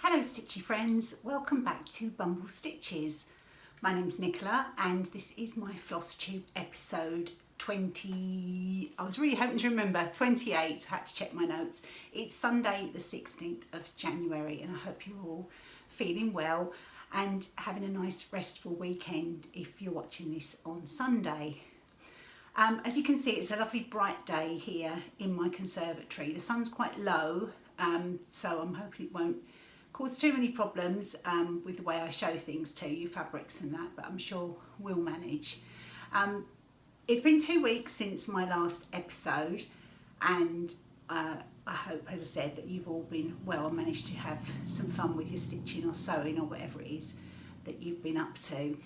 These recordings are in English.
Hello Stitchy friends, welcome back to Bumble Stitches. My name's Nicola and this is my Flosstube episode 20, I was really hoping to remember, 28, I had to check my notes. It's Sunday the 16th of January and I hope you're all feeling well and having a nice restful weekend if you're watching this on Sunday. As you can see, it's a lovely bright day here in my conservatory. The sun's quite low, so I'm hoping it won't cause too many problems with the way I show things to you, fabrics and that, but I'm sure we'll manage. It's been 2 weeks since my last episode and I hope, as I said, that you've all been well and managed to have some fun with your stitching or sewing or whatever it is that you've been up to.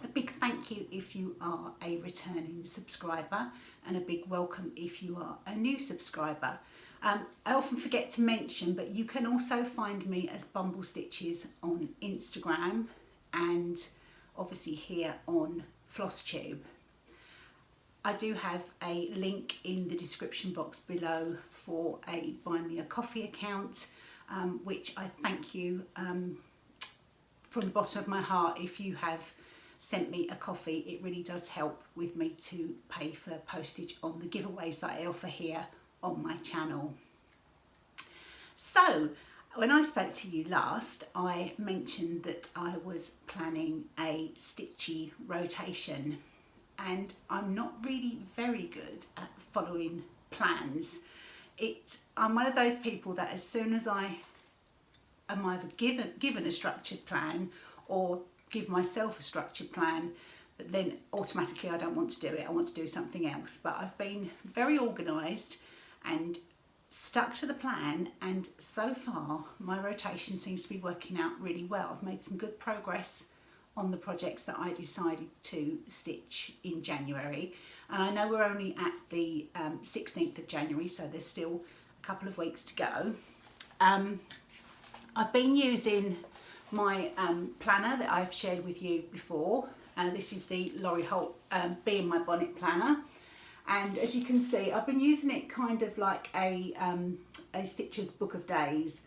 A big thank you if you are a returning subscriber and a big welcome if you are a new subscriber. I often forget to mention, but you can also find me as Bumble Stitches on Instagram and obviously here on Flosstube. I do have a link in the description box below for a Buy Me a Coffee account, which I thank you from the bottom of my heart if you have sent me a coffee. It really does help with me to pay for postage on the giveaways that I offer here on my channel. So when I spoke to you last, I mentioned that I was planning a stitchy rotation and I'm not really very good at following plans. I'm one of those people that as soon as I am either given a structured plan or give myself a structured plan, but then automatically I don't want to do it, I want to do something else. But I've been very organised and stuck to the plan, and so far my rotation seems to be working out really well. I've made some good progress on the projects that I decided to stitch in January, and I know we're only at the 16th of January, so there's still a couple of weeks to go. I've been using my planner that I've shared with you before. This is the Laurie Holt Bee in My Bonnet planner. And as you can see, I've been using it kind of like a stitcher's book of days.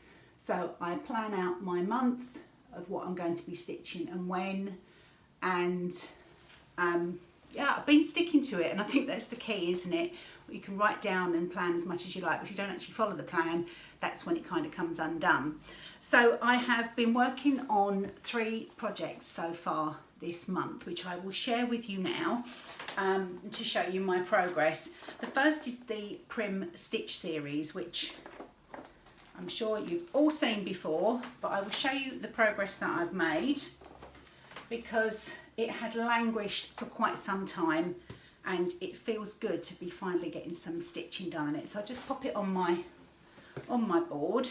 So I plan out my month of what I'm going to be stitching and when, and yeah, I've been sticking to it, and I think that's the key, isn't it? You can write down and plan as much as you like, but if you don't actually follow the plan, that's when it kind of comes undone. So I have been working on 3 projects so far this month, which I will share with you now to show you my progress. The first is the Prim Stitch series, which I'm sure you've all seen before, but I will show you the progress that I've made because it had languished for quite some time and it feels good to be finally getting some stitching done on it. So I just pop it on my board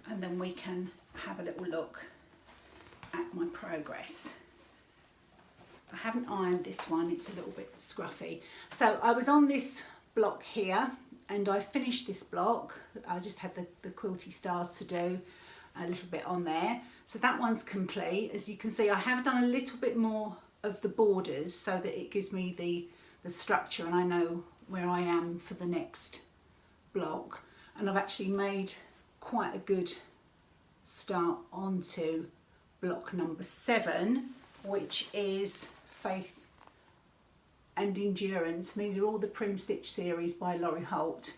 and then we can have a little look at my progress. I haven't ironed this one, it's a little bit scruffy. So I was on this block here and I finished this block. I just had the quilty stars to do, a little bit on there. So that one's complete. As you can see, I have done a little bit more of the borders so that it gives me the structure and I know where I am for the next block. And I've actually made quite a good start onto block number 7, which is Faith and Endurance. These are all the Prim Stitch series by Laurie Holt.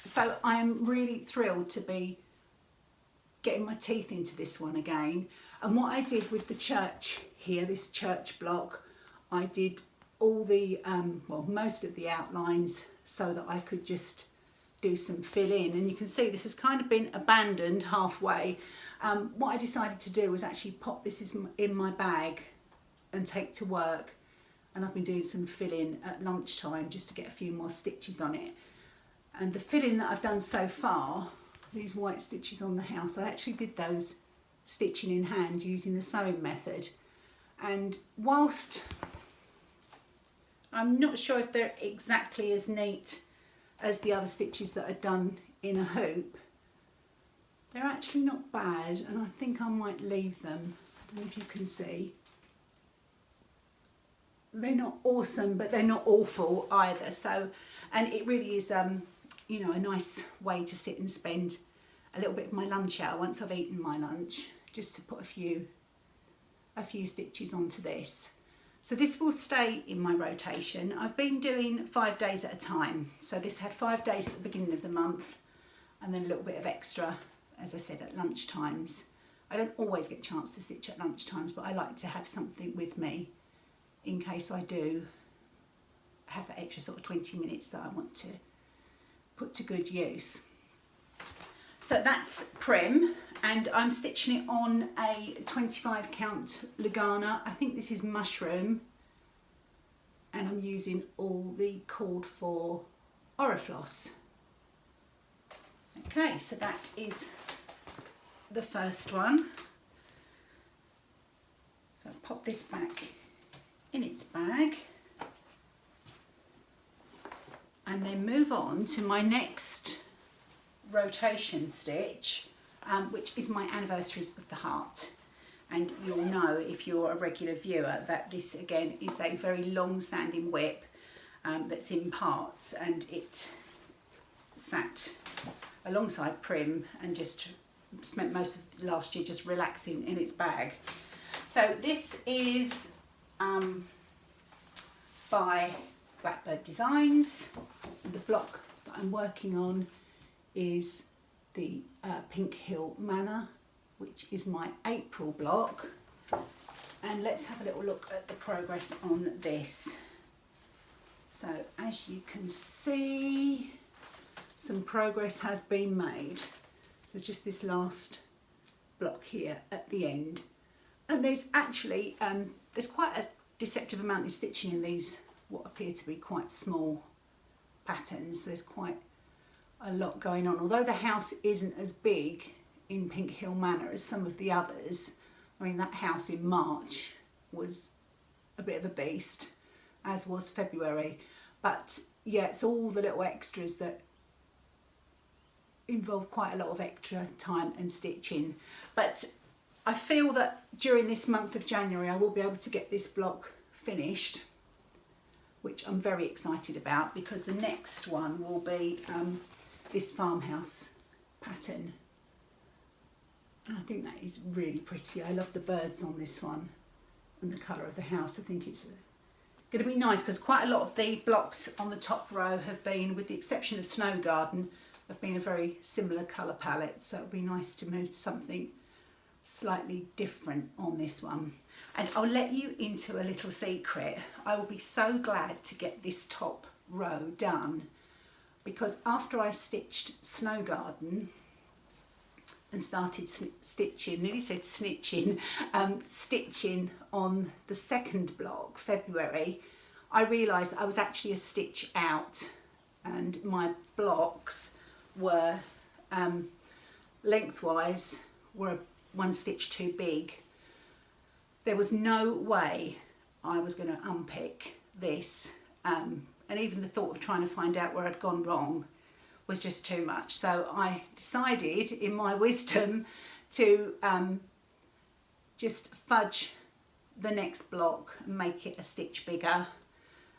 So I am really thrilled to be getting my teeth into this one again. And what I did with the church here, this church block, I did all the, well, most of the outlines so that I could just do some fill in. And you can see this has kind of been abandoned halfway. What I decided to do was actually pop this in my bag and take to work, and I've been doing some fill-in at lunchtime just to get a few more stitches on it. And the fill-in that I've done so far, these white stitches on the house, I actually did those stitching in hand using the sewing method, and whilst I'm not sure if they're exactly as neat as the other stitches that are done in a hoop, they're actually not bad, and I think I might leave them. I don't know if you can see. They're not awesome, but they're not awful either. So, and it really is you know, a nice way to sit and spend a little bit of my lunch hour once I've eaten my lunch, just to put a few stitches onto this. So this will stay in my rotation. I've been doing 5 days at a time. So this had 5 days at the beginning of the month and then a little bit of extra, as I said, at lunch times. I don't always get a chance to stitch at lunch times, but I like to have something with me in case I do have that extra sort of 20 minutes that I want to put to good use. So that's Prim, and I'm stitching it on a 25 count Lugana. I think this is Mushroom, and I'm using all the called for Orifloss. Okay, so that is the first one. So I'll pop this back in its bag and then move on to my next rotation stitch, which is my Anniversaries of the Heart. And you'll know, if you're a regular viewer, that this again is a very long-standing whip that's in parts, and it sat alongside Prim and just spent most of last year just relaxing in its bag. So this is by Blackbird Designs. The block that I'm working on is the Pink Hill Manor, which is my April block. And let's have a little look at the progress on this. So as you can see, some progress has been made. So just this last block here at the end. And there's actually, there's quite a deceptive amount of stitching in these, what appear to be quite small patterns. There's quite a lot going on. Although the house isn't as big in Pink Hill Manor as some of the others. I mean, that house in March was a bit of a beast, as was February. But yeah, it's all the little extras that involve quite a lot of extra time and stitching. But I feel that during this month of January I will be able to get this block finished, which I'm very excited about, because the next one will be this farmhouse pattern. And I think that is really pretty. I love the birds on this one and the colour of the house. I think it's going to be nice, because quite a lot of the blocks on the top row have been, with the exception of Snow Garden, have been a very similar colour palette. So it'll be nice to move to something slightly different on this one. And I'll let you into a little secret. I will be so glad to get this top row done, because after I stitched Snow Garden and started stitching, nearly said snitching, stitching on the second block, February, I realised I was actually a stitch out, and my blocks were lengthwise were one stitch too big. There was no way I was going to unpick this, and even the thought of trying to find out where I'd gone wrong was just too much. So I decided, in my wisdom, to just fudge the next block and make it a stitch bigger,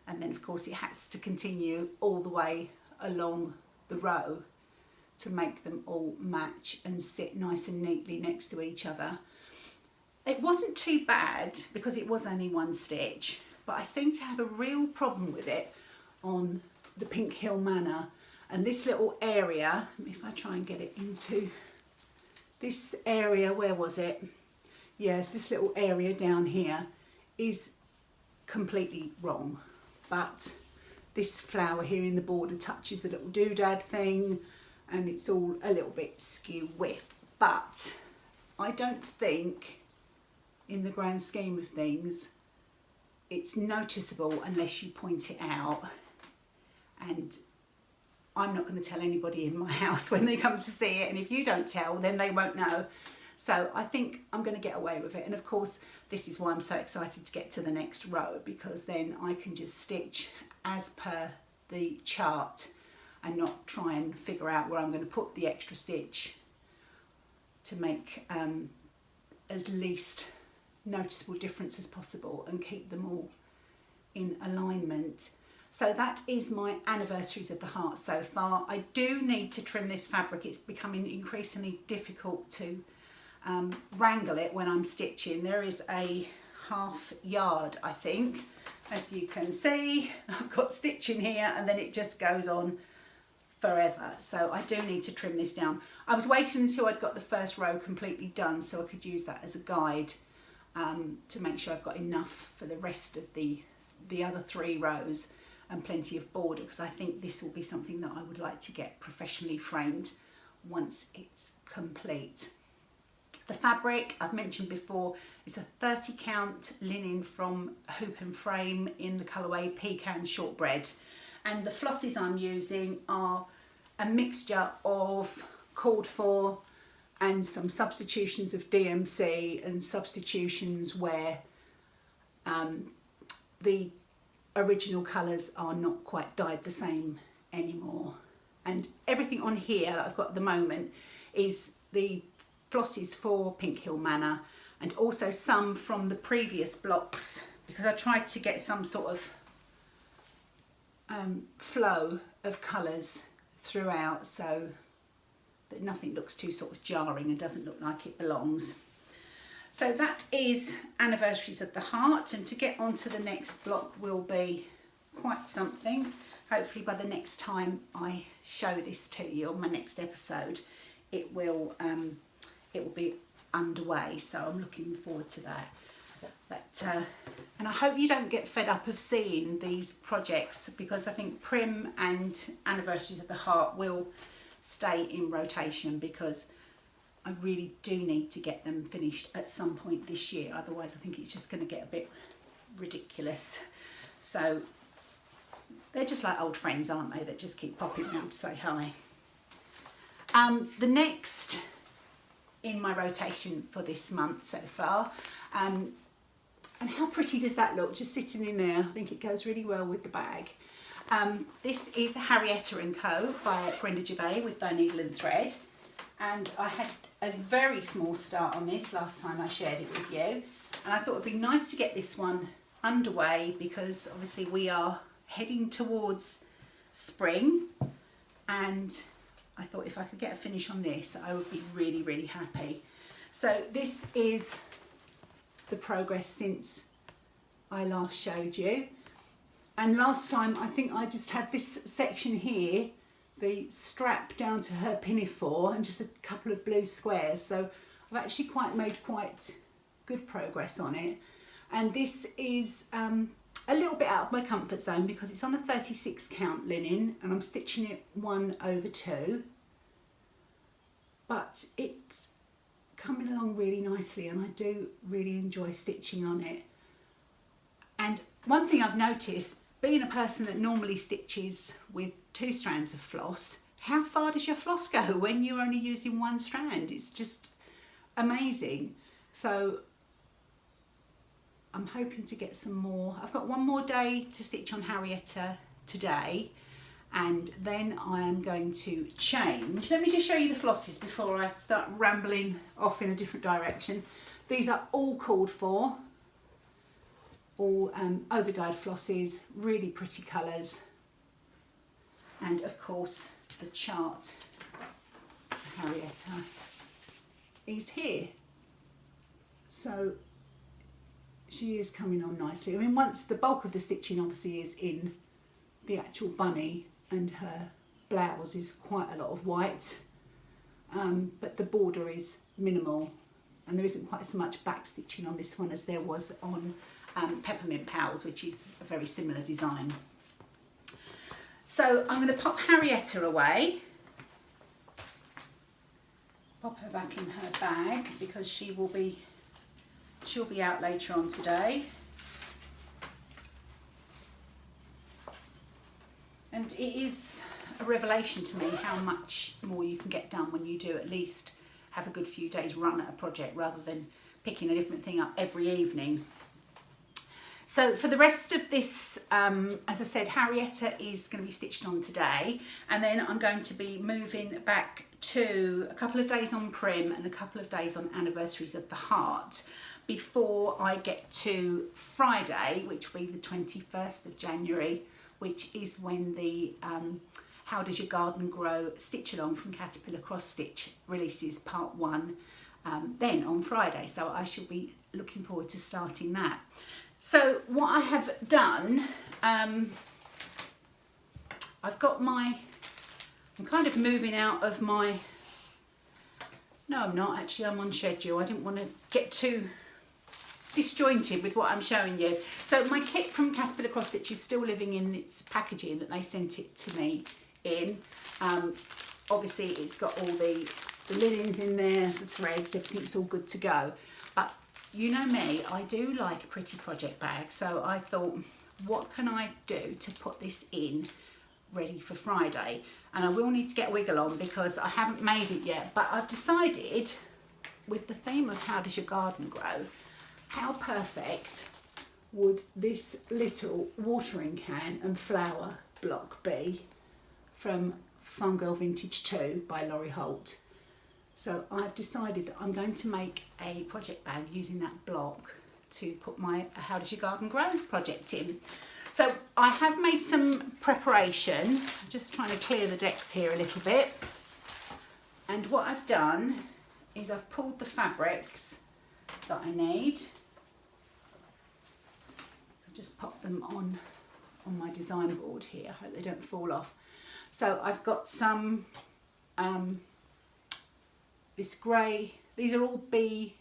and then of course it has to continue all the way along the row to make them all match and sit nice and neatly next to each other. It wasn't too bad because it was only one stitch, but I seem to have a real problem with it on the Pink Hill Manor. And this little area, if I try and get it into this area, where was it? Yes, this little area down here is completely wrong. But this flower here in the border touches the little doodad thing, and it's all a little bit skew width. But I don't think, in the grand scheme of things, it's noticeable unless you point it out. And I'm not going to tell anybody in my house when they come to see it, and if you don't tell, then they won't know. So I think I'm going to get away with it. And of course, this is why I'm so excited to get to the next row, because then I can just stitch as per the chart and not try and figure out where I'm going to put the extra stitch to make as least noticeable difference as possible and keep them all in alignment. So that is my Anniversaries of the Heart so far. I do need to trim this fabric. It's becoming increasingly difficult to wrangle it when I'm stitching. There is a half yard, I think. As you can see, I've got stitching here and then it just goes on forever. So I do need to trim this down. I was waiting until I'd got the first row completely done so I could use that as a guide to make sure I've got enough for the rest of the other 3 rows and plenty of border, because I think this will be something that I would like to get professionally framed once it's complete. The fabric I've mentioned before is a 30 count linen from Hoop and Frame in the colourway Pecan Shortbread, and the flosses I'm using are a mixture of called for and some substitutions of DMC and substitutions where the original colours are not quite dyed the same anymore. And everything on here that I've got at the moment is the flosses for Pink Hill Manor, and also some from the previous blocks, because I tried to get some sort of flow of colours throughout so that nothing looks too sort of jarring and doesn't look like it belongs. So that is Anniversaries of the Heart, and to get on to the next block will be quite something. Hopefully by the next time I show this to you on my next episode, it will be underway, so I'm looking forward to that. But and I hope you don't get fed up of seeing these projects, because I think Prim and Anniversaries of the Heart will stay in rotation, because I really do need to get them finished at some point this year, otherwise I think it's just going to get a bit ridiculous. So they're just like old friends, aren't they, that just keep popping around to say hi. The next in my rotation for this month so far, and how pretty does that look, just sitting in there. I think it goes really well with the bag. This is Harrietta & Co by Brenda Gervais with Bow Needle and Thread, and I had a very small start on this last time I shared it with you, and I thought it'd be nice to get this one underway, because obviously we are heading towards spring, and I thought if I could get a finish on this I would be really, really happy. So this is the progress since I last showed you, and last time I think I just had this section here, the strap down to her pinafore, and just a couple of blue squares, so I've actually made quite good progress on it. And this is a little bit out of my comfort zone because it's on a 36 count linen and I'm stitching it 1/2, but it's coming along really nicely and I do really enjoy stitching on it. And one thing I've noticed, being a person that normally stitches with 2 strands of floss, how far does your floss go when you're only using 1 strand? It's just amazing. So I'm hoping to get some more. I've got one more day to stitch on Harrietta today, and then I am going to change. Let me just show you the flosses before I start rambling off in a different direction. These are all called for, all over-dyed flosses, really pretty colours, and of course the chart for Harrietta is here. So she is coming on nicely. I mean, once the bulk of the stitching obviously is in the actual bunny, and her blouse is quite a lot of white, but the border is minimal and there isn't quite so much back stitching on this one as there was on Peppermint Pals, which is a very similar design. So I'm going to pop Harrietta away, pop her back in her bag because she'll be out later on today. And it is a revelation to me how much more you can get done when you do at least have a good few days run at a project rather than picking a different thing up every evening. So for the rest of this, as I said, Harrietta is going to be stitched on today, and then I'm going to be moving back to a couple of days on Prim and a couple of days on Anniversaries of the Heart before I get to Friday, which will be the 21st of January, which is when the How Does Your Garden Grow Stitch Along from Caterpillar Cross Stitch releases part 1 then on Friday. So I shall be looking forward to starting that. So what I have done, I've got I'm kind of moving out of my, no I'm not actually, I'm on schedule. I didn't want to get too disjointed with what I'm showing you. So my kit from Caterpillar Cross Stitch is still living in its packaging that they sent it to me in. Obviously it's got all the linens in there, the threads, everything's all good to go. But you know me, I do like a pretty project bag, so I thought, what can I do to put this in ready for Friday? And I will need to get a wiggle on because I haven't made it yet, but I've decided, with the theme of How Does Your Garden Grow, how perfect would this little watering can and flower block be from Farm Girl Vintage 2 by Laurie Holt. So I've decided that I'm going to make a project bag using that block to put my How Does Your Garden Grow project in. So I have made some preparation, I'm just trying to clear the decks here a little bit. And what I've done is I've pulled the fabrics that I need. So just pop them on my design board here, hope they don't fall off. So I've got some, this grey, these are all B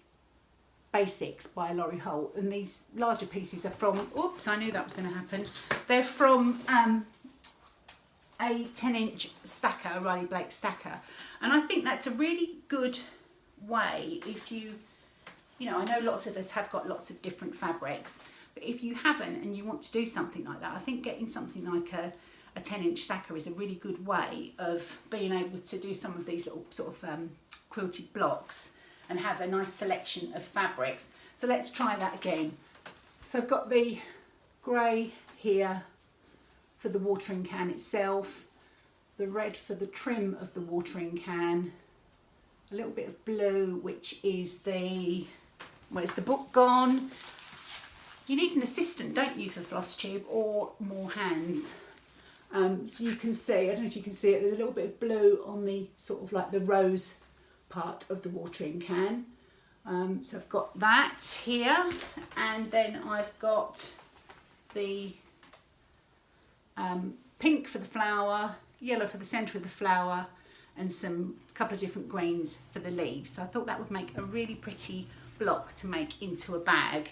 Basics by Laurie Holt, and these larger pieces are from, oops, I knew that was going to happen. They're from a 10-inch stacker, a Riley Blake stacker. And I think that's a really good way if you know, I know lots of us have got lots of different fabrics, but if you haven't and you want to do something like that, I think getting something like a 10-inch stacker is a really good way of being able to do some of these little sort of quilted blocks and have a nice selection of fabrics. So let's try that again. So I've got the grey here for the watering can itself, the red for the trim of the watering can, a little bit of blue, which is the, where's the book gone? You need an assistant, don't you, for Flosstube, or more hands. So you can see, I don't know if you can see it, there's a little bit of blue on the sort of like the rose part of the watering can. So I've got that here, and then I've got the pink for the flower, yellow for the centre of the flower, and some couple of different greens for the leaves. So I thought that would make a really pretty block to make into a bag.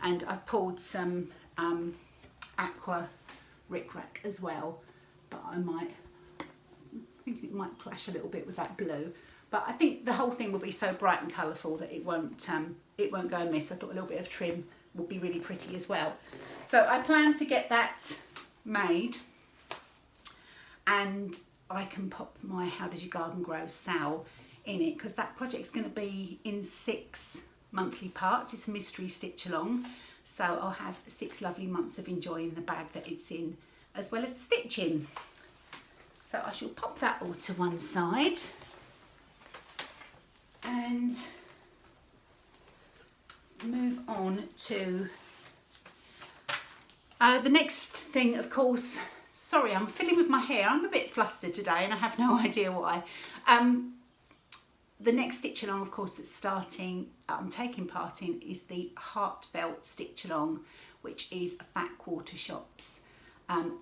And I've pulled some aqua rickrack as well, but I'm thinking it might clash a little bit with that blue. But I think the whole thing will be so bright and colourful that it won't go amiss. I thought a little bit of trim would be really pretty as well. So I plan to get that made, and I can pop my How Does Your Garden Grow SAL in it, because that project's going to be in 6 monthly parts. It's a mystery stitch along, so I'll have 6 lovely months of enjoying the bag that it's in, as well as the stitching. So I shall pop that all to one side, and move on to the next thing, of course. Sorry, I'm fiddling with my hair. I'm a bit flustered today and I have no idea why. The next stitch along, of course, that's starting, I'm taking part in, is the Heartfelt Stitch Along, which is Fat Quarter Shop's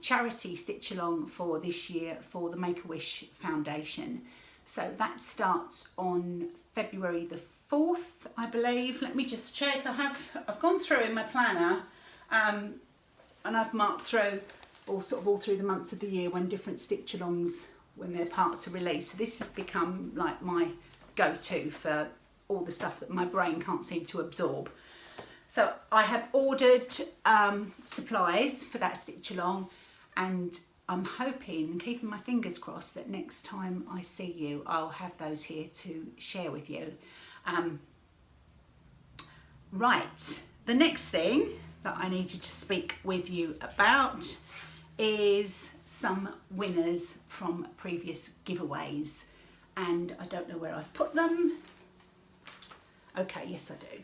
charity stitch along for this year for the Make-A-Wish Foundation. So that starts on February the 4th, I believe. Let me just check. I've gone through in my planner, and I've marked through all through the months of the year when different stitch alongs, when their parts are released. So this has become like my go-to for all the stuff that my brain can't seem to absorb. So I have ordered supplies for that stitch along, and I'm hoping and keeping my fingers crossed that next time I see you, I'll have those here to share with you. Right, the next thing that I needed to speak with you about is some winners from previous giveaways, and I don't know where I've put them. Okay, yes I do.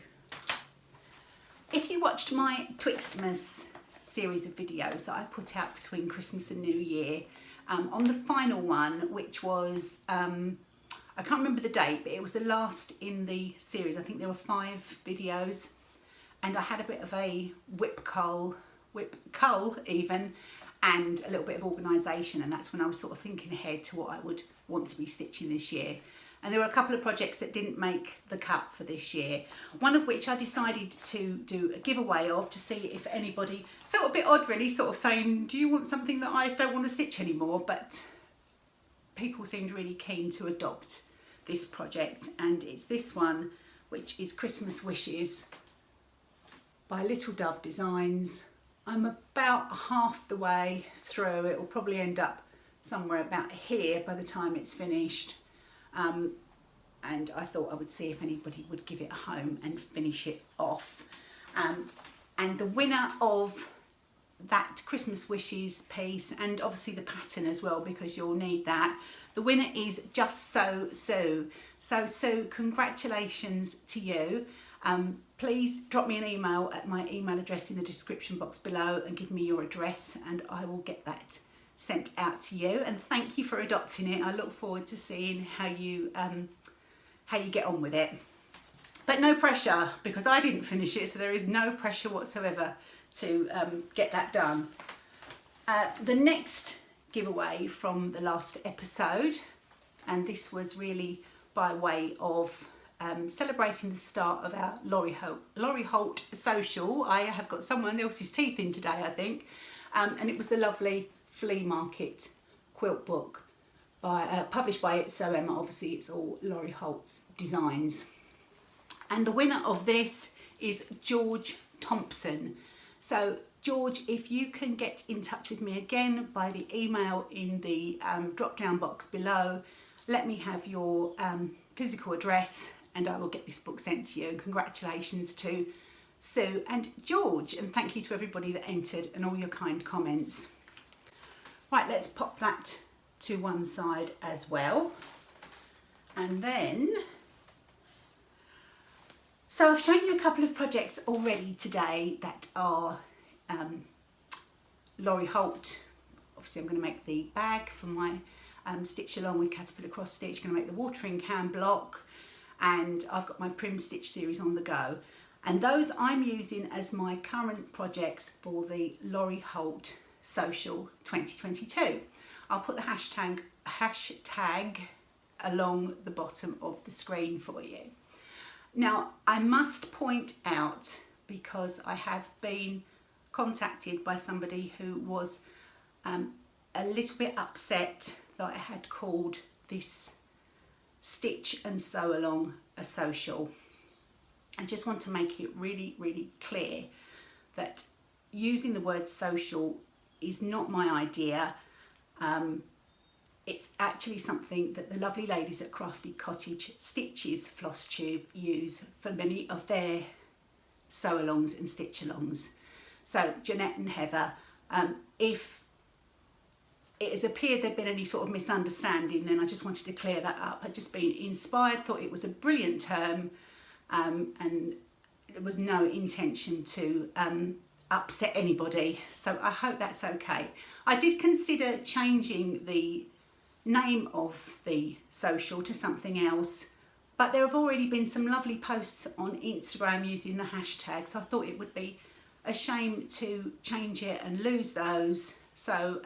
If you watched my Twixtmas series of videos that I put out between Christmas and New Year. On the final one, which was, I can't remember the date, but it was the last in the series. I think there were 5 videos, and I had a bit of a whip cull even, and a little bit of organisation, and that's when I was sort of thinking ahead to what I would want to be stitching this year. And there were a couple of projects that didn't make the cut for this year, one of which I decided to do a giveaway of, to see if anybody felt a bit odd really, sort of saying, do you want something that I don't want to stitch anymore? But people seemed really keen to adopt this project, and it's this one, which is Christmas Wishes by Little Dove Designs. I'm about half the way through. It will probably end up somewhere about here by the time it's finished. And I thought I would see if anybody would give it a home and finish it off. And the winner of that Christmas Wishes piece, and obviously the pattern as well, because you'll need that, the winner is Just So Sue. So Sue, congratulations to you. Please drop me an email at my email address in the description box below and give me your address, and I will get that sent out to you. And thank you for adopting it. I look forward to seeing how you get on with it. But no pressure, because I didn't finish it, so there is no pressure whatsoever to get that done. The next giveaway from the last episode, and this was really by way of celebrating the start of our Laurie Holt social. I have got someone else's teeth in today, I think, and it was the lovely Flea Market quilt book published by It's So Emma. Obviously it's all Laurie Holt's designs, and the winner of this is George Thompson. So George, if you can get in touch with me again by the email in the drop down box below, let me have your physical address and I will get this book sent to you. And congratulations to Sue and George, and thank you to everybody that entered and all your kind comments. Right, let's pop that to one side as well. And then, so I've shown you a couple of projects already today that are Laurie Holt. Obviously I'm going to make the bag for my Stitch Along with Caterpillar Cross Stitch, going to make the watering can block, and I've got my Prim Stitch series on the go. And those I'm using as my current projects for the Laurie Holt Social 2022. I'll put the hashtag along the bottom of the screen for you. Now, I must point out, because I have been contacted by somebody who was a little bit upset that I had called this Stitch and Sew Along a social. I just want to make it really, really clear that using the word social is not my idea. It's actually something that the lovely ladies at Crafty Cottage Stitches Flosstube use for many of their sew alongs and stitch alongs. So Jeanette and Heather, if it has appeared there'd been any sort of misunderstanding, then I just wanted to clear that up. I'd just been inspired, thought it was a brilliant term, and there was no intention to upset anybody, so I hope that's okay. I did consider changing the name of the social to something else, but there have already been some lovely posts on Instagram using the hashtag, so I thought it would be a shame to change it and lose those. So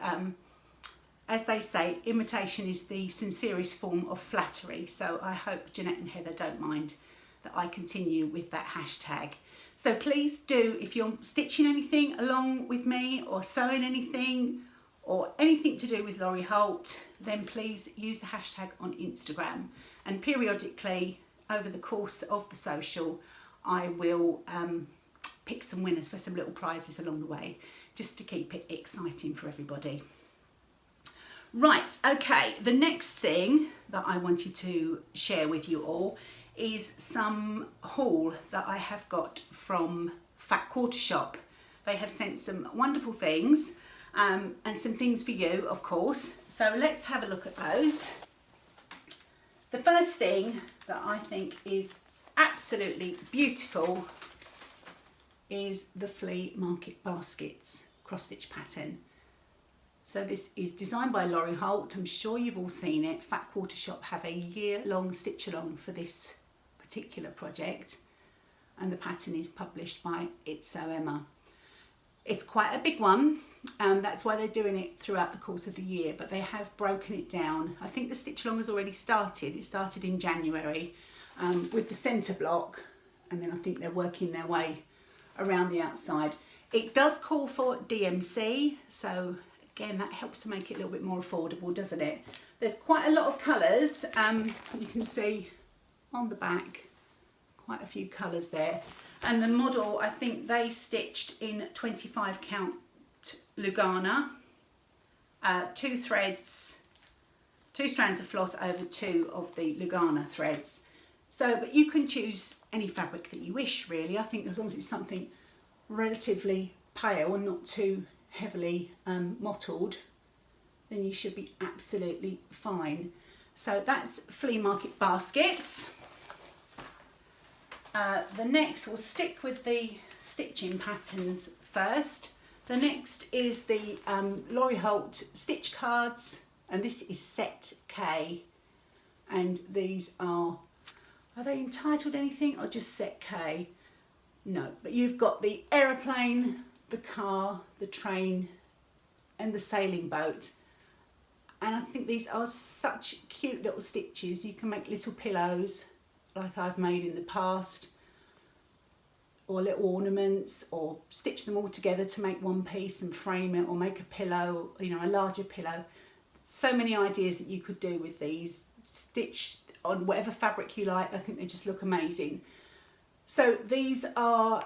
as they say, imitation is the sincerest form of flattery, so I hope Jeanette and Heather don't mind that I continue with that hashtag. So please do, if you're stitching anything along with me or sewing anything or anything to do with Laurie Holt, then please use the hashtag on Instagram, and periodically over the course of the social I will pick some winners for some little prizes along the way, just to keep it exciting for everybody. Right, okay, the next thing that I wanted to share with you all is some haul that I have got from Fat Quarter Shop. They have sent some wonderful things and some things for you, of course. So let's have a look at those. The first thing that I think is absolutely beautiful is the Flea Market Baskets cross stitch pattern. So this is designed by Laurie Holt. I'm sure you've all seen it. Fat Quarter Shop have a year-long stitch along for this particular project, and the pattern is published by It's So Emma. It's quite a big one, that's why they're doing it throughout the course of the year, but they have broken it down. I think the stitch along has already started. It started in January with the centre block, and then I think they're working their way around the outside. It does call for DMC, so again that helps to make it a little bit more affordable, doesn't it? There's quite a lot of colours. You can see on the back quite a few colours there, and the model, I think they stitched in 25 count Lugana, 2 threads, 2 strands of floss over 2 of the Lugana threads. So, but you can choose any fabric that you wish, really. I think as long as it's something relatively pale and not too heavily mottled, then you should be absolutely fine. So that's Flea Market Baskets. The next, we'll stick with the stitching patterns first. The next is the Laurie Holt stitch cards, and this is set K, and these are they entitled anything or just set K? No, but you've got the aeroplane, the car, the train and the sailing boat, and I think these are such cute little stitches. You can make little pillows like I've made in the past, or little ornaments, or stitch them all together to make one piece and frame it, or make a pillow, you know, a larger pillow. So many ideas that you could do with these. Stitch on whatever fabric you like. I think they just look amazing. So these are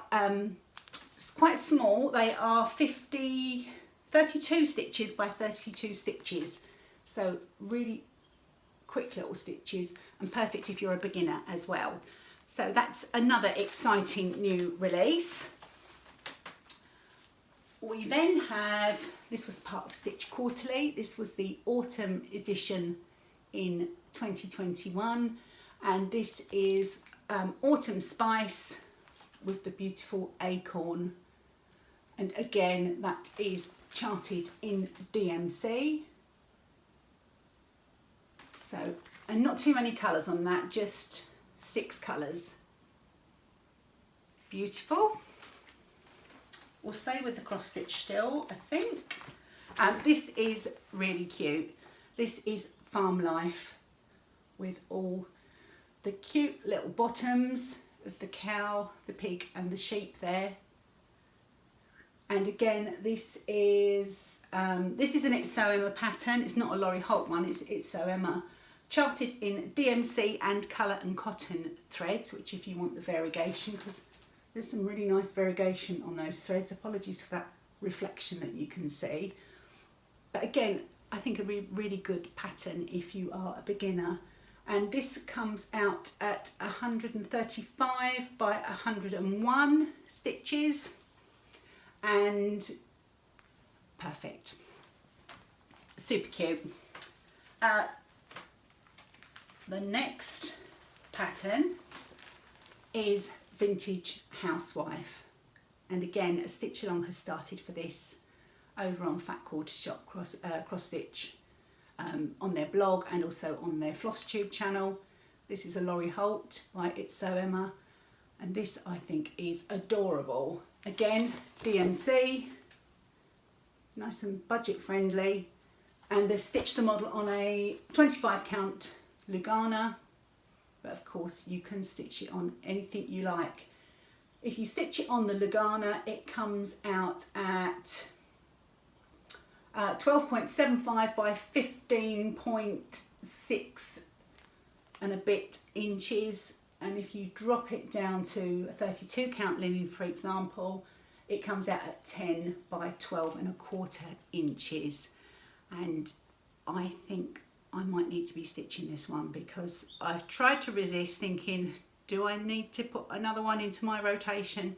quite small. They are 32 stitches by 32 stitches. So really quick little stitches, and perfect if you're a beginner as well. So that's another exciting new release. We then have, this was part of Stitch Quarterly. This was the autumn edition in 2021, and this is Autumn Spice with the beautiful acorn, and again that is charted in DMC. So, and not too many colours on that, just 6 colours. Beautiful. We'll stay with the cross stitch still, I think. This is really cute. This is Farm Life with all the cute little bottoms of the cow, the pig and the sheep there. And again, this is an It's So Emma pattern. It's not a Laurie Holt one, it's So Emma. Charted in DMC and colour and cotton threads, which if you want the variegation, because there's some really nice variegation on those threads. Apologies for that reflection that you can see. But again, I think a really good pattern if you are a beginner. And this comes out at 135 by 101 stitches, and perfect. Super cute. The next pattern is Vintage Housewife, and again a stitch along has started for this over on Fat Quarter Shop cross stitch on their blog and also on their Flosstube channel. This is a Laurie Holt by It's So Emma, and this I think is adorable. Again, DMC, nice and budget friendly, and they've stitched the model on a 25 count Lugana, but of course you can stitch it on anything you like. If you stitch it on the Lugana, it comes out at 12.75 by 15.6 and a bit inches, and if you drop it down to a 32 count linen, for example, it comes out at 10 by 12.25 inches. And I think I might need to be stitching this one, because I've tried to resist thinking, do I need to put another one into my rotation?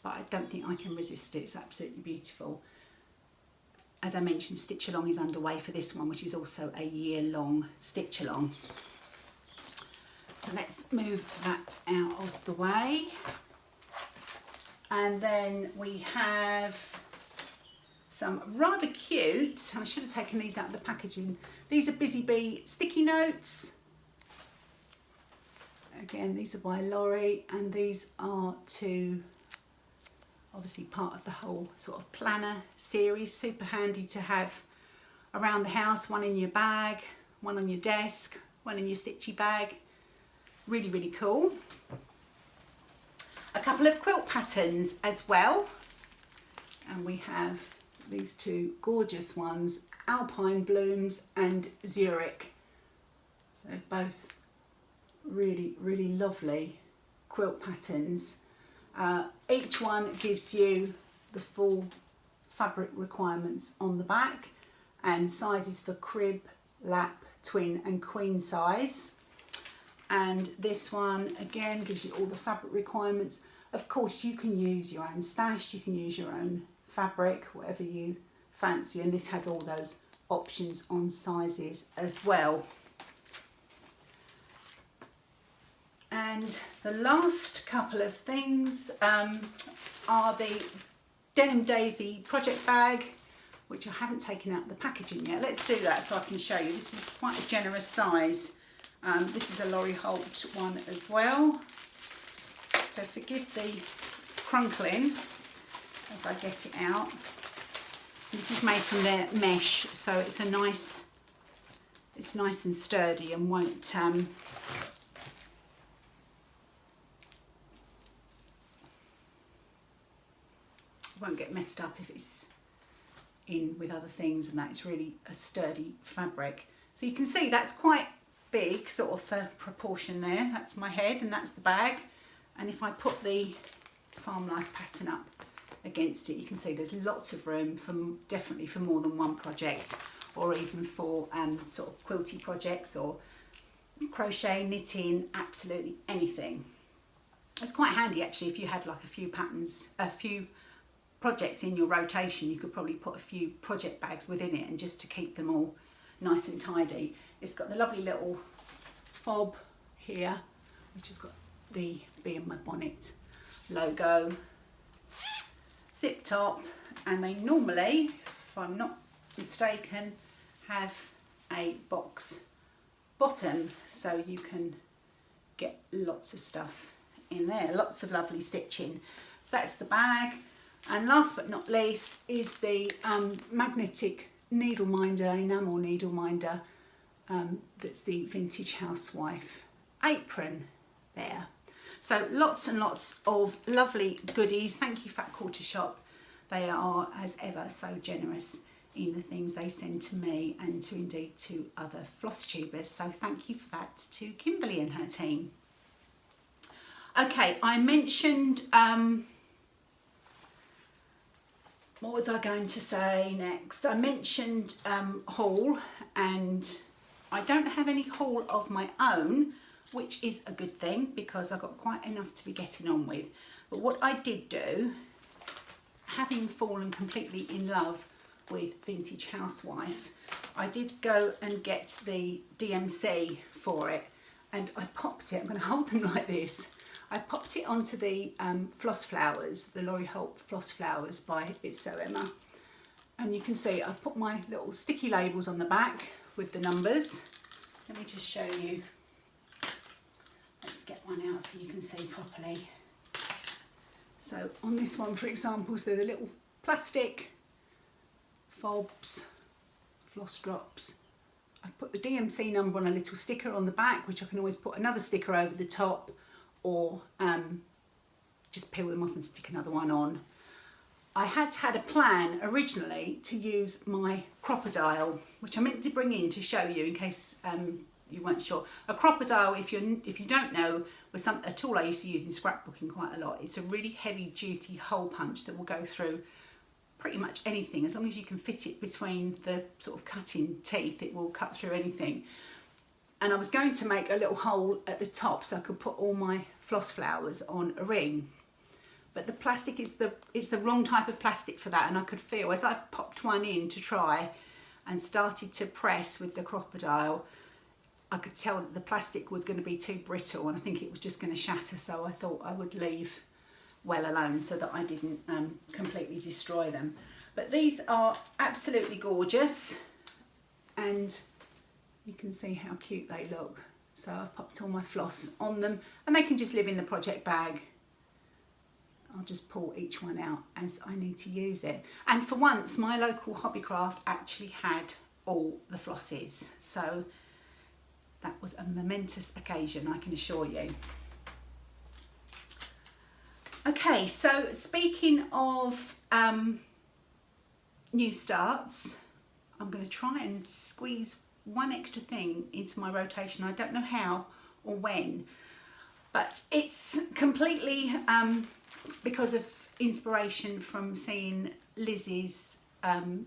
But I don't think I can resist it. It's absolutely beautiful. As I mentioned, stitch along is underway for this one, which is also a year-long stitch along. So let's move that out of the way. And then we have some rather cute, I should have taken these out of the packaging. These are Busy Bee sticky notes. Again, these are by Laurie, and these are obviously part of the whole sort of planner series. Super handy to have around the house, one in your bag, one on your desk, one in your stitchy bag. Really, really cool. A couple of quilt patterns as well. And we have these two gorgeous ones, Alpine Blooms and Zurich. So both really, really lovely quilt patterns. Each one gives you the full fabric requirements on the back and sizes for crib, lap, twin and queen size. And this one again gives you all the fabric requirements. Of course, you can use your own stash, you can use your own fabric, whatever you fancy, and this has all those options on sizes as well. And the last couple of things are the Denim Daisy project bag, which I haven't taken out the packaging yet. Let's do that so I can show you. This is quite a generous size. This is a Laurie Holt one as well. So forgive the crunkling as I get it out. This is made from their mesh, so it's nice and sturdy and won't get messed up if it's in with other things, and that it's really a sturdy fabric. So you can see that's quite big, sort of for proportion there. That's my head and that's the bag. And if I put the Farm Life pattern up against it, you can see there's lots of room for definitely for more than one project, or even for sort of quilty projects or crochet, knitting, absolutely anything. It's quite handy actually if you had like a few projects in your rotation. You could probably put a few project bags within it, and just to keep them all nice and tidy. It's got the lovely little fob here, which has got the Bee in My Bonnet logo, zip top, and they normally, if I'm not mistaken, have a box bottom, so you can get lots of stuff in there, lots of lovely stitching. That's the bag. And last but not least is the magnetic needle minder, enamel needle minder, that's the Vintage Housewife apron there. So lots and lots of lovely goodies. Thank you, Fat Quarter Shop. They are, as ever, so generous in the things they send to me and to indeed to other Flosstubers. So thank you for that to Kimberly and her team. Okay, I mentioned, what was I going to say next? I mentioned haul, and I don't have any haul of my own, which is a good thing because I've got quite enough to be getting on with. But what I did do, having fallen completely in love with Vintage Housewife, I did go and get the DMC for it, and I popped it, I'm going to hold them like this, I popped it onto the floss flowers, the Laurie Holt floss flowers by It's So Emma. And you can see I've put my little sticky labels on the back with the numbers. Let me just show you. Let's get one out so you can see properly. So on this one, for example, so the little plastic fobs, floss drops. I've put the DMC number on a little sticker on the back, which I can always put another sticker over the top, or just peel them off and stick another one on. I had a plan originally to use my crocodile, which I meant to bring in to show you in case you weren't sure. A crocodile, if you don't know, was a tool I used to use in scrapbooking quite a lot. It's a really heavy duty hole punch that will go through pretty much anything. As long as you can fit it between the sort of cutting teeth, it will cut through anything. And I was going to make a little hole at the top so I could put all my floss flowers on a ring. But the plastic is the wrong type of plastic for that, and I could feel as I popped one in to try and started to press with the crocodile, I could tell that the plastic was going to be too brittle, and I think it was just going to shatter, so I thought I would leave well alone so that I didn't completely destroy them. But these are absolutely gorgeous, and you can see how cute they look. So I've popped all my floss on them, and they can just live in the project bag. I'll just pull each one out as I need to use it. And for once, my local Hobbycraft actually had all the flosses. So that was a momentous occasion, I can assure you. Okay, so speaking of new starts, I'm going to try and squeeze one extra thing into my rotation. I don't know how or when, but it's completely because of inspiration from seeing Lizzie's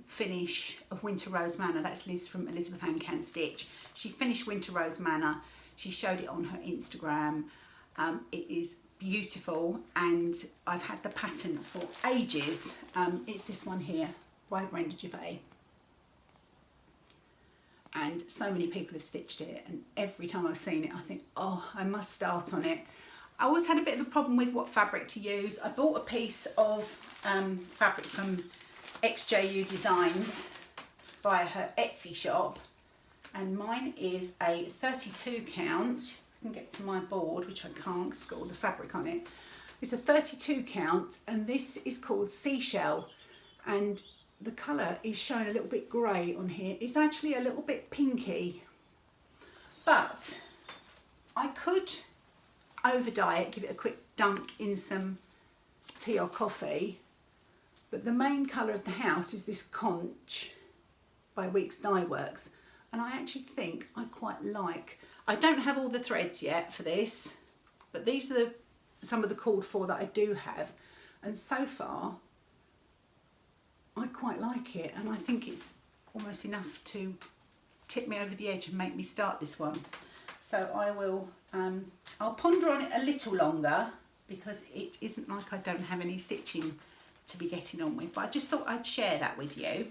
finish of Winter Rose Manor. That's Liz from Elizabeth Ann Can Stitch. She finished Winter Rose Manor. She showed it on her Instagram. It is beautiful, and I've had the pattern for ages. It's this one here by Brenda Gervais, and so many people have stitched it, and every time I've seen it I think, oh, I must start on it. I always had a bit of a problem with what fabric to use. I bought a piece of fabric from XJU Designs via her Etsy shop, and mine is a 32 count. I can get to my board, which I can't because it's got all the fabric on it. It's a 32 count, and this is called Seashell, and the colour is shown a little bit grey on here. It's actually a little bit pinky, but I could over dye it, give it a quick dunk in some tea or coffee, but the main colour of the house is this conch by Weeks Dye Works, and I actually think I quite like. I don't have all the threads yet for this, but these are some of the called for that I do have, and so far I quite like it, and I think it's almost enough to tip me over the edge and make me start this one. So I will, I'll ponder on it a little longer, because it isn't like I don't have any stitching to be getting on with, but I just thought I'd share that with you.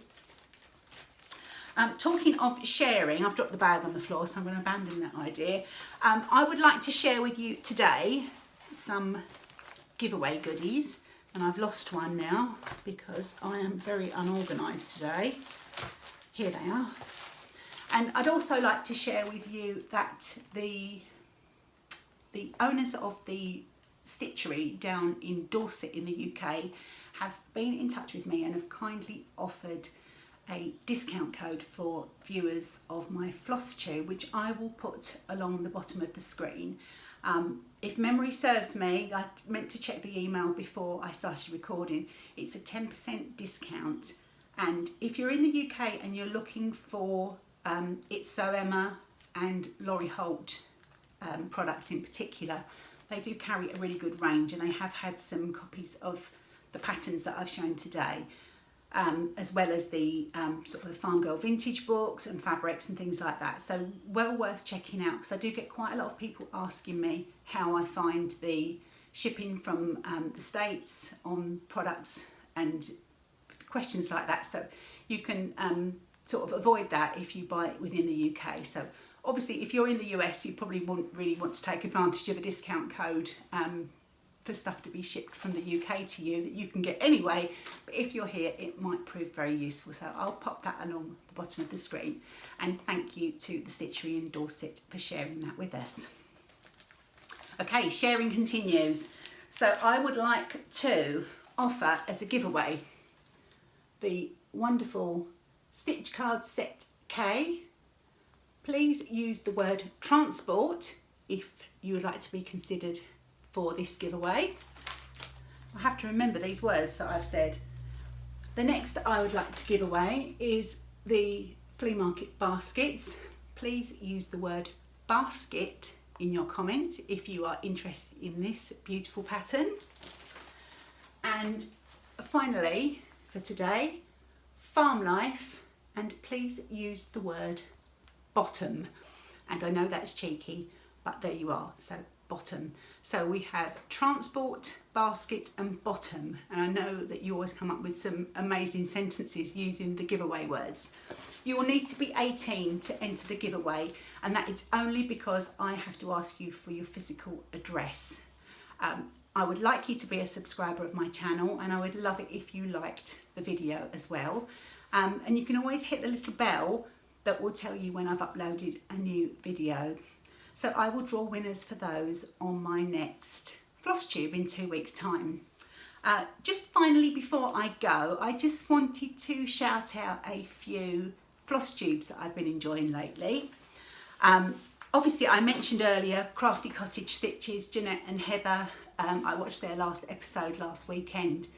Talking of sharing, I've dropped the bag on the floor, so I'm going to abandon that idea. I would like to share with you today some giveaway goodies, and I've lost one now because I am very unorganised today. Here they are. And I'd also like to share with you that the owners of the Stitchery down in Dorset in the UK have been in touch with me and have kindly offered a discount code for viewers of my Flosstube, which I will put along the bottom of the screen. If memory serves me, I meant to check the email before I started recording. It's a 10% discount, and if you're in the UK and you're looking for It's So Emma and Laurie Holt products in particular, they do carry a really good range, and they have had some copies of the patterns that I've shown today. As well as the sort of the Farm Girl vintage books and fabrics and things like that. So well worth checking out, because I do get quite a lot of people asking me how I find the shipping from the States on products and questions like that. So you can sort of avoid that if you buy it within the UK. So obviously if you're in the US, you probably won't really want to take advantage of a discount code for stuff to be shipped from the UK to you that you can get anyway, but if you're here it might prove very useful, so I'll pop that along the bottom of the screen. And thank you to the Stitchery in Dorset for sharing that with us. Okay, sharing continues. So I would like to offer as a giveaway the wonderful Stitch Card Set K. Please use the word transport if you would like to be considered for this giveaway. I have to remember these words that I've said. The next that I would like to give away is the flea market baskets. Please use the word basket in your comments if you are interested in this beautiful pattern. And finally for today, farm life, and please use the word bottom. And I know that's cheeky, but there you are. So bottom. So we have transport, basket and bottom, and I know that you always come up with some amazing sentences using the giveaway words. You will need to be 18 to enter the giveaway, and that is only because I have to ask you for your physical address. I would like you to be a subscriber of my channel, and I would love it if you liked the video as well. And you can always hit the little bell that will tell you when I've uploaded a new video. So I will draw winners for those on my next Flosstube in 2 weeks' time. Just finally, before I go, I just wanted to shout out a few Flosstubes that I've been enjoying lately. Obviously, I mentioned earlier Crafty Cottage Stitches, Jeanette and Heather. I watched their last episode last weekend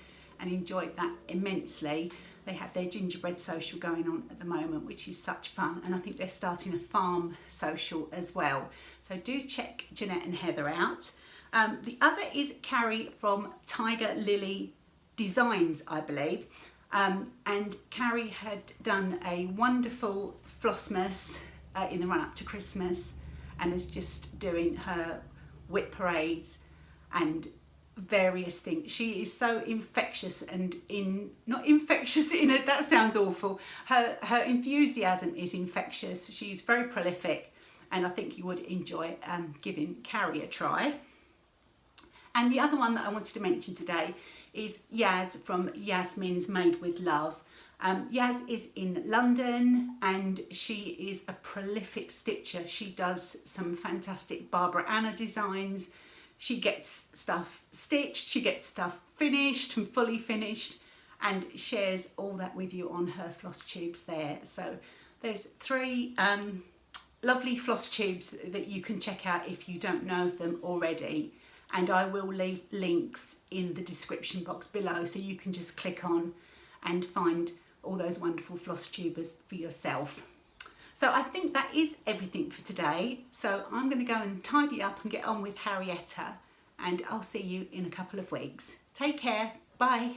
and enjoyed that immensely. They have their gingerbread social going on at the moment, which is such fun, and I think they're starting a farm social as well. So do check Jeanette and Heather out. The other is Carrie from Tiger Lily Designs, I believe. And Carrie had done a wonderful Flossmas in the run-up to Christmas, and is just doing her whip parades and various things. She is so infectious, and not infectious in it, that sounds awful. Her enthusiasm is infectious. She's very prolific, and I think you would enjoy giving Carrie a try. And the other one that I wanted to mention today is Yaz from Yasmin's Made with Love. Yaz is in London, and she is a prolific stitcher. She does some fantastic Barbara Anna designs. She gets stuff stitched, she gets stuff finished and fully finished, and shares all that with you on her Flosstubes there. So there's 3 lovely Flosstubes that you can check out if you don't know of them already. And I will leave links in the description box below, so you can just click on and find all those wonderful Flosstubers for yourself. So I think that is everything for today. So I'm going to go and tidy up and get on with Harrietta, and I'll see you in a couple of weeks. Take care. Bye.